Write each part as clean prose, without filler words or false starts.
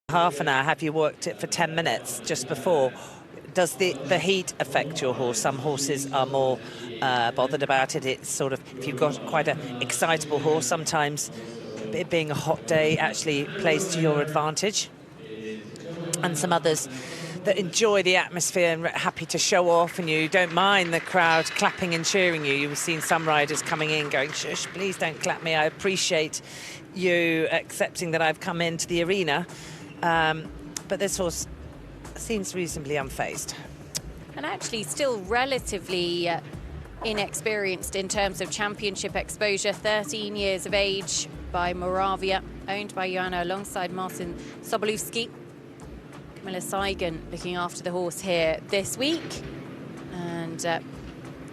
half an hour, have you worked it for 10 minutes just before? Does the heat affect your horse? Some horses are more bothered about it. It's sort of, if you've got quite an excitable horse, sometimes it being a hot day actually plays to your advantage. And some others that enjoy the atmosphere and are happy to show off, and you don't mind the crowd clapping and cheering you. You've seen some riders coming in going, shush, please don't clap me. I appreciate you accepting that I've come into the arena. But this horse seems reasonably unfazed. And actually still relatively inexperienced in terms of championship exposure. 13 years of age, by Moravia, owned by Joanna alongside Martin Sobolewski. Camilla Seigen looking after the horse here this week. And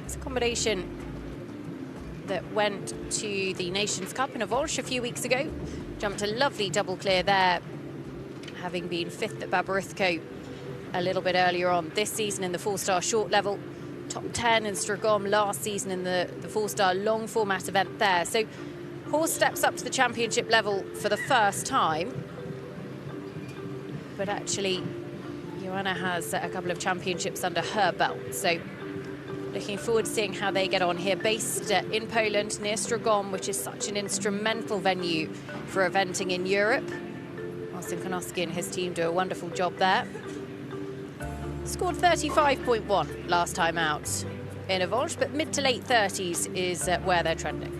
it's a combination that went to the Nations Cup in Avolsh a few weeks ago. Jumped a lovely double clear there, having been 5th at Babarithco a little bit earlier on this season in the 4-star short level. Top 10 in Stragom last season in the 4-star long format event there. So horse steps up to the championship level for the first time. But actually, Joanna has a couple of championships under her belt. So looking forward to seeing how they get on here. Based in Poland, near Stragom, which is such an instrumental venue for eventing in Europe. Marcin Konowski and his team do a wonderful job there. Scored 35.1 last time out in Avolsh, but mid to late 30s is where they're trending.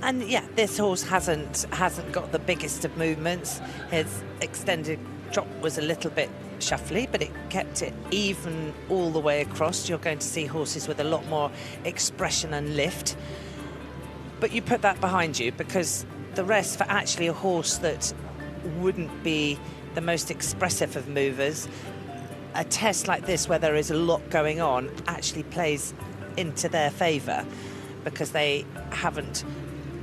And yeah, this horse hasn't got the biggest of movements. His extended trot was a little bit shuffly, but it kept it even all the way across. You're going to see horses with a lot more expression and lift. But you put that behind you, because the rest, for actually a horse that wouldn't be the most expressive of movers, a test like this where there is a lot going on actually plays into their favour, because they haven't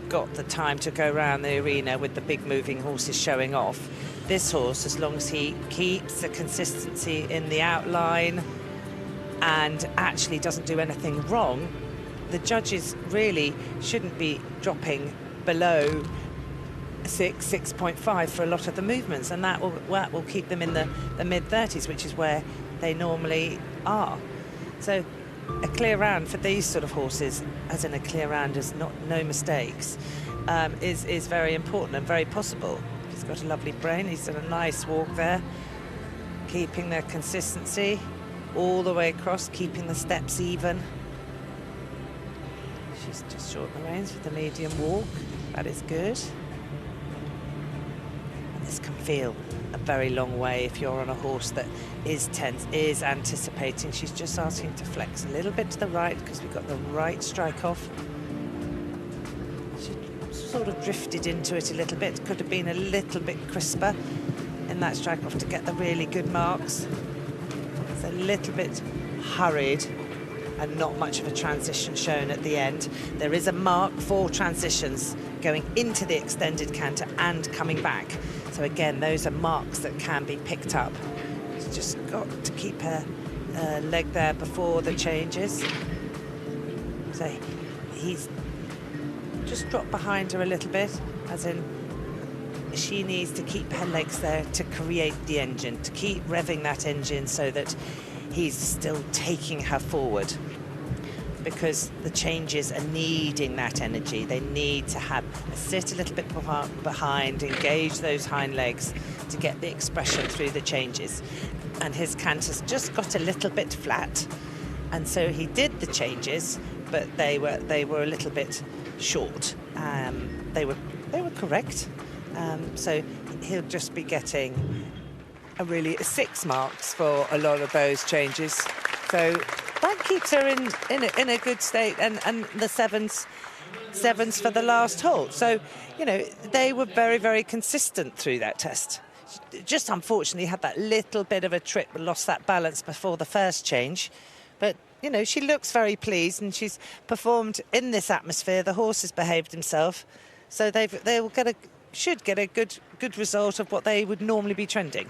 got the time to go around the arena with the big moving horses showing off. This horse, as long as he keeps the consistency in the outline and actually doesn't do anything wrong, the judges really shouldn't be dropping below 6.5 for a lot of the movements, and that will keep them in the mid-30s, which is where they normally are. So a clear round for these sort of horses, as in a clear round is no mistakes, is very important and very possible. He's got a lovely brain. He's done a nice walk there, keeping their consistency all the way across, keeping the steps even. She's just shortened the reins with the medium walk. That is good. This can feel a very long way if you're on a horse that is tense, is anticipating. She's just asking to flex a little bit to the right, because we've got the right strike off. She sort of drifted into it a little bit. Could have been a little bit crisper in that strike off to get the really good marks. It's a little bit hurried and not much of a transition shown at the end. There is a mark for transitions going into the extended canter and coming back. So again, those are marks that can be picked up. She's just got to keep her leg there before the changes. So he's just dropped behind her a little bit, as in she needs to keep her legs there to create the engine, to keep revving that engine so that he's still taking her forward, because the changes are needing that energy. They need to sit a little bit behind, engage those hind legs to get the expression through the changes. And his canter's just got a little bit flat, and so he did the changes, but they were a little bit short. They were correct. So he'll just be getting really 6 marks for a lot of those changes. So that keeps her in a good state, and the sevens for the last halt. So, you know, they were very, very consistent through that test. Just unfortunately had that little bit of a trip, lost that balance before the first change. But, you know, she looks very pleased, and she's performed in this atmosphere. The horse has behaved himself, so should get a good result of what they would normally be trending.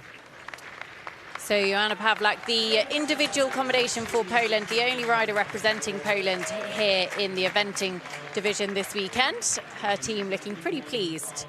So Joanna Pawlak, the individual combination for Poland, the only rider representing Poland here in the eventing division this weekend. Her team looking pretty pleased